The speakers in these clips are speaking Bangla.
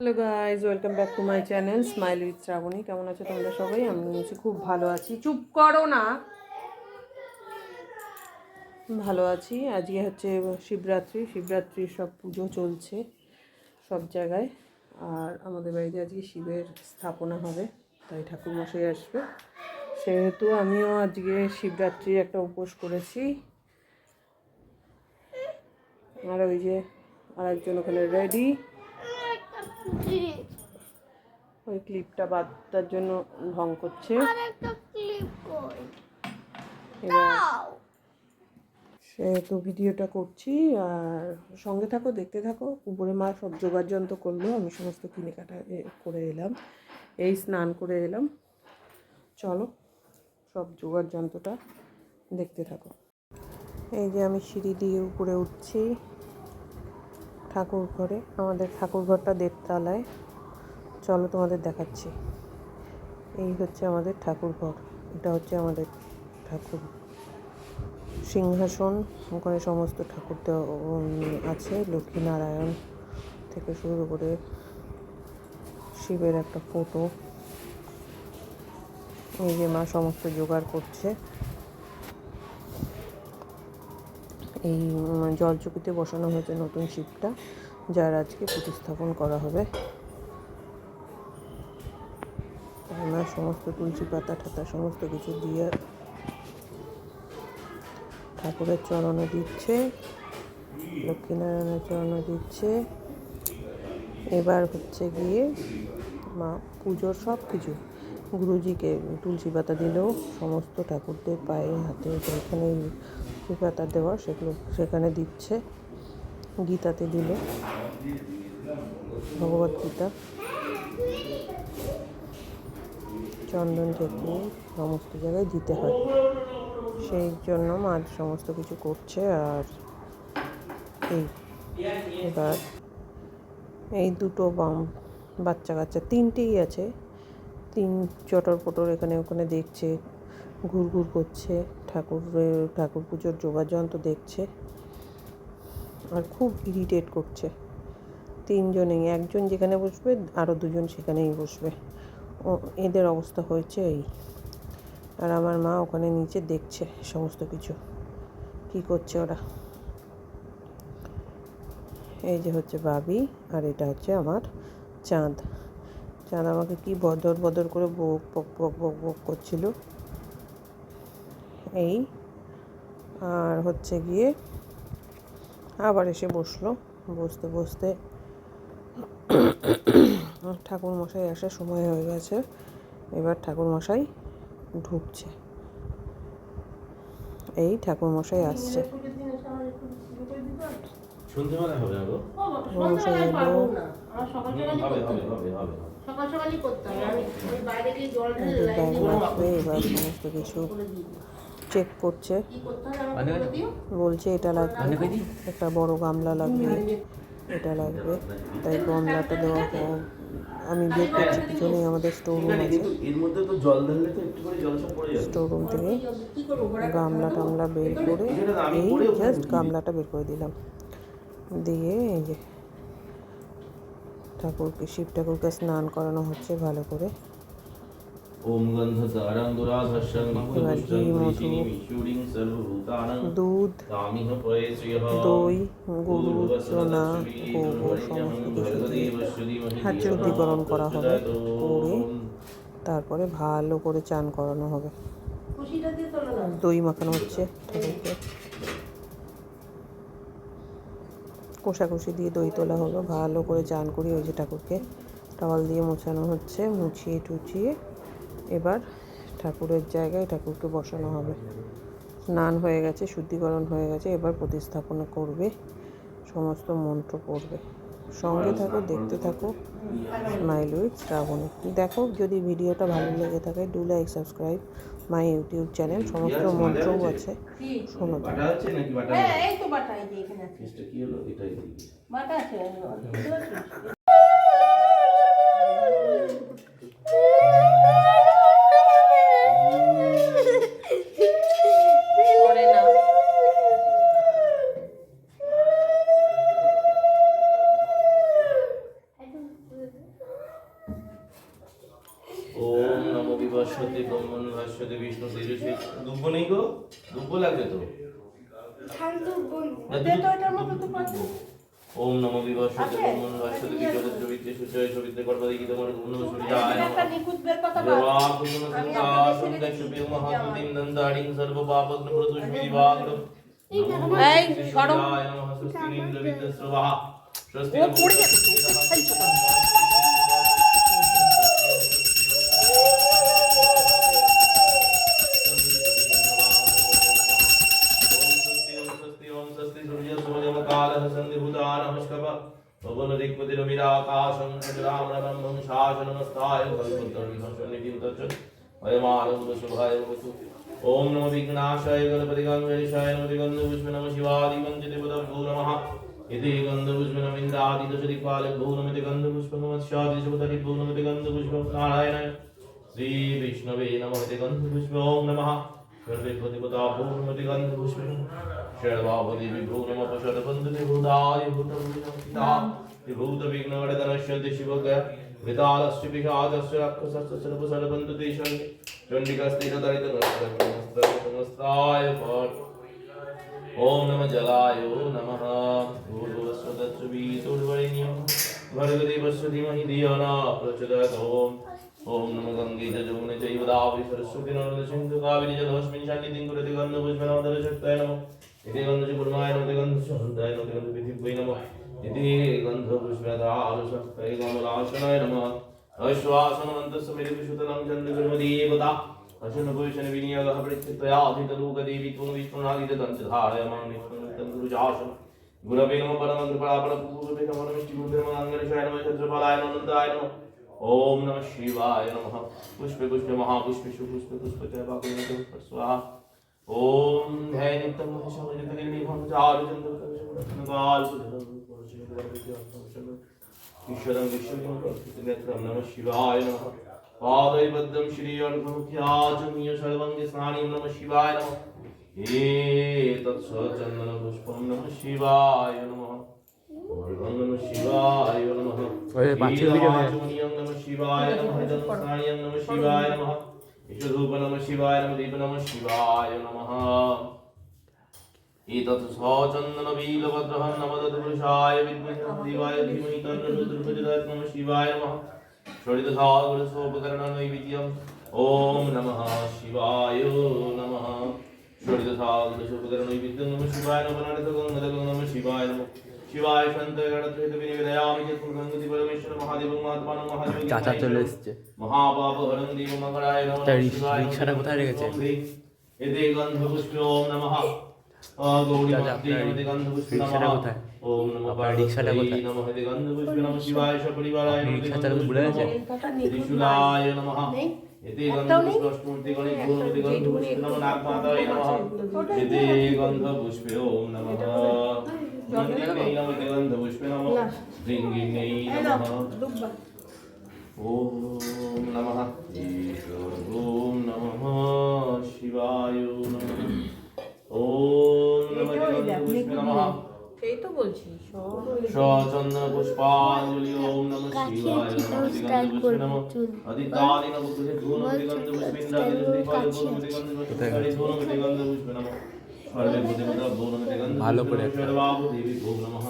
Hello guys, welcome back to my channel smile with Shrabani. কেমন আছো তোমরা সবাই? আমি হচ্ছে খুব ভালো আছি। চুপ করো না। ভালো আছি। আজকে হচ্ছে শিবরাত্রির সব পুজো চলছে সব জায়গায়। আর আমাদের বাড়িতে আজকে শিবের স্থাপনা হবে, তাই ঠাকুরমশাই আসবে। সেহেতু আমিও আজকে শিবরাত্রির একটা উপোস করেছি। আর ওই যে আরেকজন ওখানে রেডি, ওই ক্লিপটা বাদটার জন্য ঢং করছে। সেহেতু ভিডিওটা করছি, আর সঙ্গে থাকো, দেখতে থাকো। উপরে মা সব জোগাড় যন্ত্র করলো, আমি সমস্ত কিনে কাটা করে এলাম। এই স্নান করে এলাম। চলো সব জোগাড় যন্ত্রটা দেখতে থাকো। এই যে আমি সিঁড়ি দিয়ে উপরে উঠছি ঠাকুর ঘরে। আমাদের ঠাকুর ঘরটা 1.5 তলায়। চলো তোমাদের দেখাচ্ছি। এই হচ্ছে আমাদের ঠাকুর ঘর। এটা হচ্ছে আমাদের ঠাকুর সিংহাসন। ওখানে সমস্ত ঠাকুর আছে, লক্ষ্মীনারায়ণ থেকে শুরু করে শিবের একটা ফটো। এই যে মা সমস্ত জোগাড় করছে। এই জলচকিতে বসানো হয়েছে নতুন শিবটা, যার আজকে প্রতিস্থাপন করা হবে। মা সমস্ত তুলসী পাতা ঠাতা সমস্ত কিছু দিয়ে ঠাকুরের চরণে দিচ্ছে, লক্ষ্মীনারায়ণের চরণে দিচ্ছে। এবার হচ্ছে গিয়ে মা পুজোর সব কিছু, গুরুজিকে তুলসী পাতা দিলেও সমস্ত ঠাকুরদের পায়ে হাতে যেখানে তুলসী পাতা দেওয়া সেগুলো সেখানে দিচ্ছে। গীতাতে দিল, ভগবদ্গীতা, চন্দন থেকে সমস্ত জায়গায় দিতে হয়। সেই জন্য মা সমস্ত কিছু করছে। আর এবার এই দুটো বাচ্চা কাচ্চা 3টেই আছে, 3 চটর পটর এখানে ওখানে দেখছে, ঘুরঘুর করছে, ঠাকুর পুজোর যোগাযন্ত্র দেখছে আর খুব ইরিটেট করছে। 3জনেই, একজন যেখানে বসবে আরও 2জন সেখানেই বসবে। এদের অবস্থা হয়েছে এই। আর আমার মা ওখানে নিচে দেখছে সমস্ত কিছু কি করছে ওরা। এই যে হচ্ছে বাবি, আর এটা হচ্ছে আমার চাঁদ। চাঁদ আমাকে কি বদর বদর করে বক বক বক বক বক করছিল এই। আর হচ্ছে গিয়ে আবার এসে বসলো। বসতে বসতে ঠাকুরমশাই আসার সময় হয়ে গেছে। এবার ঠাকুরমশাই ঢুকছে। এই ঠাকুরমশাই আসছে। ঠাকুরমশাই এলো। এবার সমস্ত কিছু চেক করছে, বলছে এটা লাগবে, একটা বড় গামলা লাগবে, এটা লাগবে। তাই গামলাটা দেওয়া আমি বের করছি। পিছনেই আমাদের স্টোররুম আছে, স্টোররুম থেকে গামলা টামলা বের করে এই জাস্ট গামলাটা বের করে দিলাম। দিয়ে এই যে শিব ঠাকুরকে স্নান করানো হচ্ছে ভালো করে। দুধ, দই, গরু চোনা, গোবর সমস্ত কিছু দিয়ে হাত শুদ্ধিকরণ করা হবে। করে তারপরে ভালো করে চান করানো হবে। দই মাখানো হচ্ছে ঠাকুরকে, কষাকষি দিয়ে দই তোলা হলো। ভালো করে চান করি ওই যে ঠাকুরকে টাওয়াল দিয়ে মোছানো হচ্ছে। মুছিয়ে টুচিয়ে এবার ঠাকুরের জায়গায় ঠাকুরকে বসানো হবে। স্নান হয়ে গেছে, শুদ্ধিকরণ হয়ে গেছে। এবার প্রতিস্থাপনা করবে, সমস্ত মন্ত্র পড়বে। সঙ্গে থাকো, দেখতে থাকো স্মাইল উইথ শ্রাবণী। দেখো, যদি ভিডিওটা ভালো লেগে থাকে do like subscribe my YouTube channel. সমস্ত মন্ত্রও আছে, শোনো। ওম নমো বিভাস্বতে ব্রহ্মণ ভাস্বতে বিষ্ণু তেজস্বী। দুব্ব নেই গো, দুব্ব লাগবে তো। ওম নমো বিভাস্বতে ব্রহ্মণ ভাস্বতে বিষ্ণু সবিত্রে সুচয় সবিত্রে কর্মদি গীত মন গুণ সূর্যায় নমঃ। দেবা কুসুম সন্তা সন্ধ্যা শুভে মহান্তিম দন্তারিং সর্ব পাপগ্ন প্রতুষ্মি দিবাগ্র। এই সরো। সূর্যায় নমঃ স্বস্তি ইন্দ্র বিদ্যস্রবাহ। স্বস্তি ও পড়ে যাবে তো, ফেলছো কেন? ओम नमो विघ्नाशाय गणपति गणेशाय नमो गंधपुष्पे नमः शिवादिपंचते पदभ्यो नमः इति गंधपुष्पे नमः इंद्रादि दशदिक्पालभ्यो नमः इति गंधपुष्पे नमः स्यादिशपददिभ्यो नमः इति गंधपुष्पे नारायणाय श्री विष्णवे नमः इति गंधपुष्पे ओम नमः सर्वेपतिपदाभ्यो नमः इति गंधपुष्पे शर्वापदेवीभ्यो नमः पशुपन्तते भूताय भूतभूतं भूतविघ्नवरदनश्यन्ति शिवगया वितालस्य विषादस्य राक्षसस्य सर्वसर्वबन्धु तेषां चण्डिकास्त्रीरदरितनमस्ताय ओम नमः जलाय नमः भूर्भुवस्वतत्सवितुर्वरेण्यं भर्गदेवस्य धीमहि धियो न प्रचोदयात् ओम नमो गंगे च जमुने चैव दावि सरस्वती नर्मदे सिन्धु कावेरी जलस्मिन् सन्निधिं कुरुते गन्धपुष्पनामधरशक्ताय नमः इति गन्धपुष्पमाय नमः गन्धसुगन्धाय नमः गन्धविधिवै नमः इति गन्धपुष्पधारुशक्ताय कमलासनाय नमः अश्वासनमन्तस्य मेरुविशुतलं चन्द्रगर्भदेवता अशनभूषण विनियोगः प्रत्यत्वयाधितलोकदेवी त्वं विष्णुनादितदन्तधारयमां विष्णुनित्यं गुरुजासनं गुरवे नमः परमकृपापरपूर्वे नमः नमस्तिभूतमङ्गलशाय नमः छत्रफलाय नमः अनन्ताय नमः ओम नमः शिवाय नमः पुष्पे पुष्पे महापुष्पे सुपुष्पे पुष्पचैवाग्निते स्वाहा ओम ध्याय नित्यं महेशमजितगिरिनिभं चारुचन्द्रकंशमुरत्नगाल्पुधरं ईश्वरं विश्वं प्रकृतिनेत्रं नमः शिवाय नमः पादैबद्धं श्रीअर्घमुख्याचमीय सर्वंगे स्नानीं नमः शिवाय नमः तत्सचन्दनपुष्पं नमः शिवाय नमः नमः शिवाय नमः नमः शिवाय नमः दंसाणियं नमः शिवाय नमः ईशधूप नमः शिवाय नमः दीप नमः शिवाय नमः एतत् सचन्दनबीलवद्रहं नमः तत्पुरुषाय विद्महे देवाय धीमहि तन्नो रुद्रः प्रचोदयात् नमः शिवाय नमः षोडशोपकरणनैवेद्यम् ॐ नमः शिवाय नमः षोडशोपकरणनैवेद्यं नमः शिवाय नमः नमः शिवाय नमः शिवाय शंतगणत्रित विनिवेदयामि चतुर्गंगति परमेश्वर महादेव महात्मानं महादेव চাচা চলে এসেছে महापाप हरं देव मंगलाय नमः शिवाय রিকশাটা কোথায় রেখেছে एते गंधपुष्पे ओम नमः गौरी भक्ति नमः गंधपुष्पे রিকশাটা नमः কোথায় ओम नमः রিকশাটা কোথায় नमः गंधपुष्पे नमः शिवाय सपरिवाराय नमः রিকশা চালক ভুলে গেছে त्रिशूलाय नमः एते गंधपुष्पे अष्टमूर्ति गणे भूमि गंधपुष्पे नमः नागमाताय नमः एते गंधपुष्पे ओम नमः गंधिन्यै नमः गंधपुष्पे नमः श्रृंगिन्यै नमः ओम नमः ओम नमः शिवाय नमः ओम नमः गंधपुष्पे नमः সেই তো বলছি चंदन पुष्पांजलि ओम नमः शिवाय नमः गंधपुष्पे नमः अधिकारि नमः तुझे धूम गंधपुष्पे इंद्रादि दीपाय धूम गंधपुष्पे गंधपुष्पे नमः सर्वे बुद्धिमता धूम गंधपुष्पे सर्वाभु देवी ओम नमः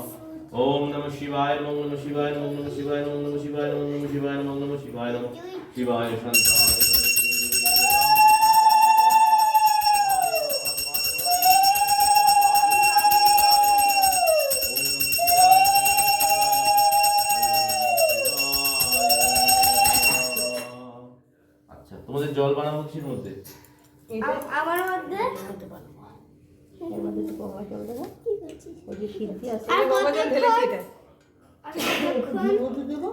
ओम नमः शिवाय ओम नमः शिवाय ओम नमः शिवाय ओम नमः शिवाय ओम नमः शिवाय ओम नमः शिवाय नमः शिवाय शांताय তোমাদের জল বানাবো কিসের মধ্যে আমার মধ্যে এর মধ্যে তো বাবা জল দেবো ওই যে সিদ্ধি আছে আর বাবা জল ঢেলেছি এটা মধু দেবো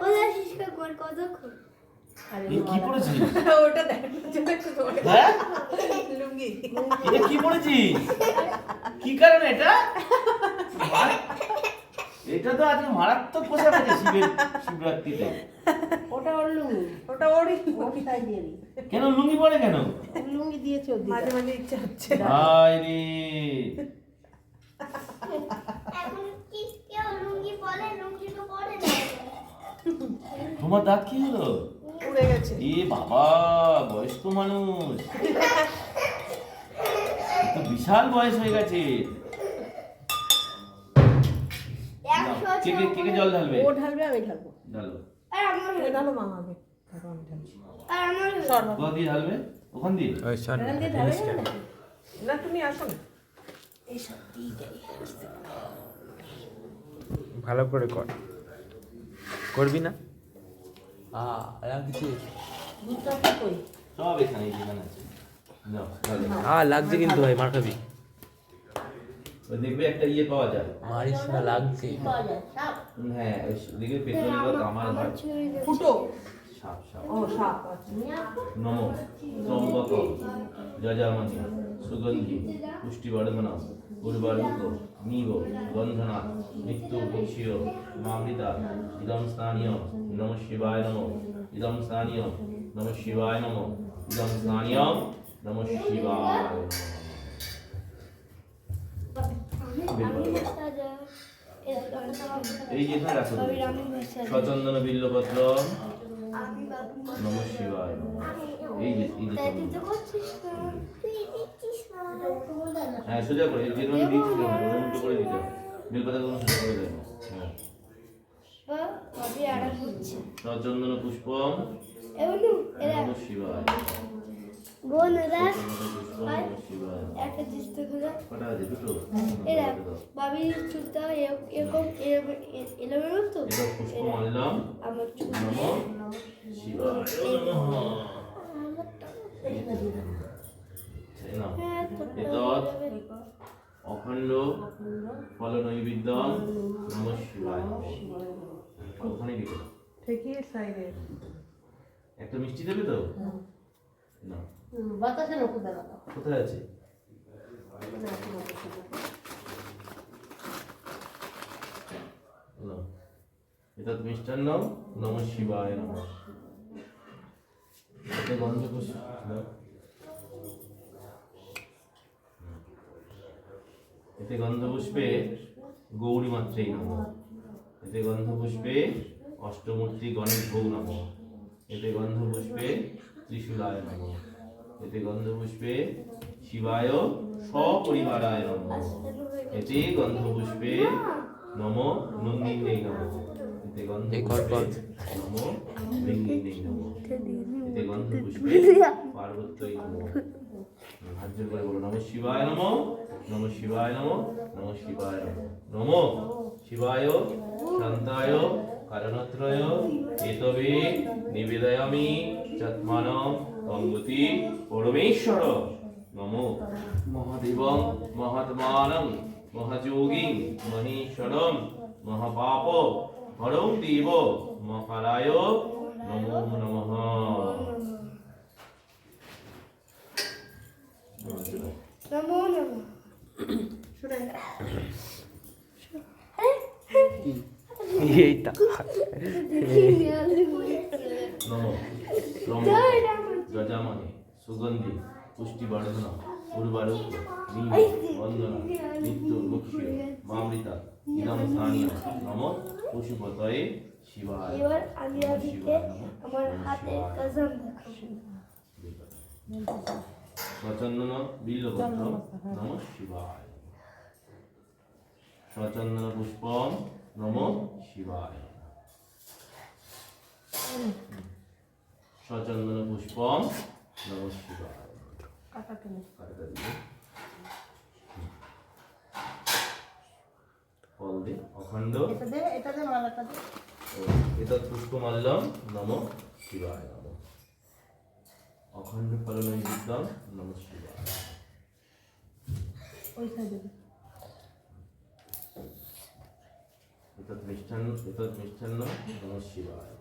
ওটা শিশকা কর কতক্ষণ এই কি পড়েছিস ওটা দেখ হ্যাঁ লুঙ্গি এটা কি পড়েছিস কি কারণে এটা এটা তো আজকে মারাত্মক পোশাক আছে শিবরাত্রিতে ওটা ওর লুঙ্গি ওটা ওরই ওটাই দিয়ে দিই কেন লুঙ্গি পরে কেন লুঙ্গি দিয়েছে মাঝে মাঝে ইচ্ছা হচ্ছে হাই রে এখন কি কেউ লুঙ্গি পরে লুঙ্গি তো পরে না তোমার দাঁত কি হলো উড়ে গেছে। এ বাবা, বয়স্ক মানুষ, তো বিশাল বয়স হয়ে গেছে। কে কে কে কে জল ঢালবে? ও ঢালবে, আমি ঢালবো। ঢালো। এ ঢালো মা আগে, তারপর আমি ঢালছি। আর কোথা দিয়ে ঢালবে? ওখান দিয়ে? ওই সর এখান দিয়ে ঢালা যাবে না? না তুমি আসো না। ভালো করে কর, করবি না? লাগছে, দুধটা কই? সব এখানে আছে। নাও, ঢালো। লাগছে কিন্তু ভাই, মার খাবি। ওই দেখবে একটা ইয়ে পাওয়া যায়। মারিস না, লাগছে। হ্যাঁ, ওই দেখবে পেট্রোল বা কামাল হয়। ফুটো। সাপ সাপ। ও সাপ আছে। নমো ত্রম্বকম যজামহি সুগন্ধি পুষ্টিবর্ধনম উর্বারুক মিব বন্ধনা মৃত্যু মুক্ষীয় মামৃতা ইদম স্থানীয় নম শিবায় নমো ইদম স্থানীয় নম শিবায় নমো ইদম স্থানীয় নম শিবায় নমঃ। এই যে এখানে রাখো, সচন্দন বিল্লপত্র নম শিবায় নমঃ। এই যে হ্যাঁ, সোজা করে যে আমি দিচ্ছি না, ওটা উল্টো করে দিতে হবে। বেলপাতা কোনো সোজা করে দেয় না। হ্যাঁ, সচন্দন পুষ্পম নম শিবায়। বোনেরা পুষ্পম নম শিবায়। একটা চেষ্টা করে কটা আছে? দুটো। এরা বাবি চুলটা এরকম এলোমেলো তো এটা পুষ্প মানলাম আমার চুল নম শিবায় নমঃ। এই নাও। এতৎ অখণ্ড ফলনৈবেদ্যম নম শিবায়। ওখানে লিখে দাও। ঠেকিয়ে সাইডে। একটা মিষ্টি দেবে তো? না, বাতাসে না কোথায় বাতাস? কোথায় আছে? নাও। এতৎ মিষ্টান্ন নম শিবায় নমঃ। এতে গন্ধ পুষ্প দাও। এতে গন্ধপুষ্পে গৌরী মাত্রেই নমঃ। এতে গন্ধপুষ্পে অষ্টমূর্তি গণেশ ভৌ নমঃ। এতে গন্ধপুষ্পে ত্রিশূলায় নমঃ। এতে গন্ধপুষ্পে শিবায় সপরিবারায় নমঃ। এতে গন্ধপুষ্পে নম নন্দিন্যৈ নমঃ। এতে গন্ধপুষ্পে নম ভৃঙ্গিন্যৈ নমঃ। এতে গন্ধপুষ্পে পার্বত্যৈ নমঃ। হাত জোর করে বলো, নমঃ শিবায় নমঃ, নমঃ শিবায় নমঃ, নমঃ শিবায় নমঃ। নমঃ শিবায় শান্তায় কারণত্রয় এতবে নিবেদয়ামি চাত্মানম অঙ্গতি পরমেশ্বর। নমো মহাদেবং মহাত্মানং মহাযোগিং মহেশ্বরম মহাপাপ হরং দেব মহারায় নমো নমঃ। নমো নমো এইটা নমো যজামহে সুগন্ধি পুষ্টিবর্ধন উর্বারুক মিব বন্দনা মৃত্যু মুক্ষীয় মামৃতা ইদম স্থানীয় নম পশুপতয়ে শিবায়। এবার আমি আদিকে আমার হাতের কসম সচন্দন বিল্লপত্র নম শিবায়। সচন্দন পুষ্পম নম শিবায়। সচন্দন পুষ্পম নম শিবায়। কাটাটা দিয়ে ফল দে অখণ্ড এতৎ পুষ্পমাল্যম নম শিবায় নমঃ। অখণ্ড ফলনৈবেদ্যম নম শিবায়। এতৎ মিষ্টান্ন নম শিবায়।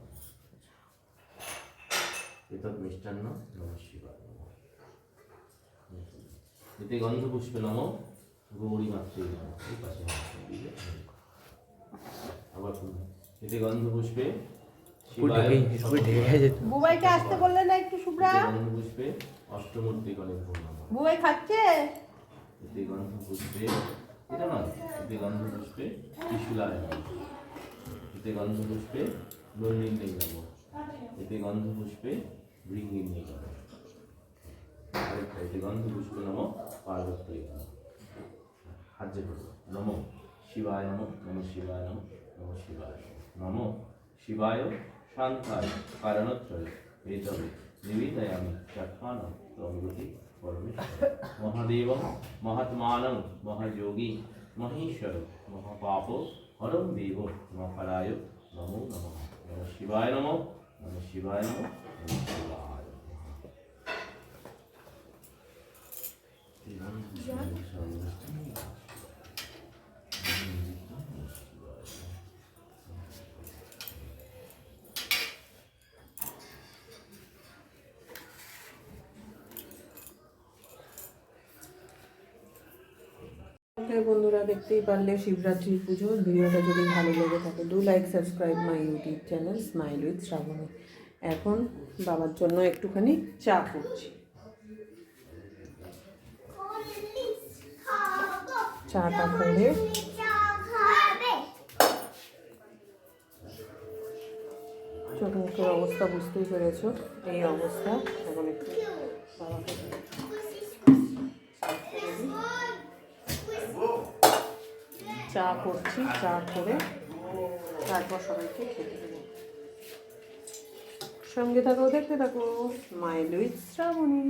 এতৎ মিষ্টান্ন নম শিবায়। এতে গন্ধপুষ্পে নম গৌরী মাত্রেই নমঃ। এই পাশে আবার এতে গন্ধপুষ্পে শিবায় বুবাইকে আসতে বললে না একটু শুভ্রা? গন্ধপুষ্পে অষ্টমূর্তি গণেশ ভৌ নমঃ। বুবাই খাচ্ছে? এতে গন্ধপুষ্পে এটা নয়, এতে গন্ধপুষ্পে ত্রিশূলায় নমঃ। এতে গন্ধপুষ্পে নন্দিন্যৈ নমঃ। এতে গন্ধ পুষ্পে ভৃঙ্গিনী করো। আরেকটা, এতে গন্ধ পুষ্পে নমো পার্বতী করো। হাত যে করবো, নমো শিবায় নমো, নমো শিবায় নমো, নমো শিবায় নমো, শিবায় শান্তায় কারণত্রয় এতবে নিবেদয়ামি চক্ষানম ত্বমগতি পরমেশ্বর মহাদেবম মহাত্মানং মহাযোগী মহেশ্বর মহাপাপ হরম দেব মহারায় নমো নমঃ। নমঃ শিবায় নমঃ, নমঃ শিবায় নমঃ, নমঃ শিবায় বন্ধুরা, দেখতেই পারলে শিবরাত্রির পুজো। ভিডিওটা যদি ভালো লেগে থাকে do like subscribe my YouTube channel smile with Shrabani. এখন বাবার জন্য একটুখানি চা করছি। চাটা করে চোখ মুখের অবস্থা বুঝতেই পেরেছো, এই অবস্থা। এখন একটু বাবাকে চা করছি, চা করে তারপর সবাইকে খেতে দেবো। সঙ্গে থাকো, দেখতে থাকো স্মাইল উইথ শ্রাবণী।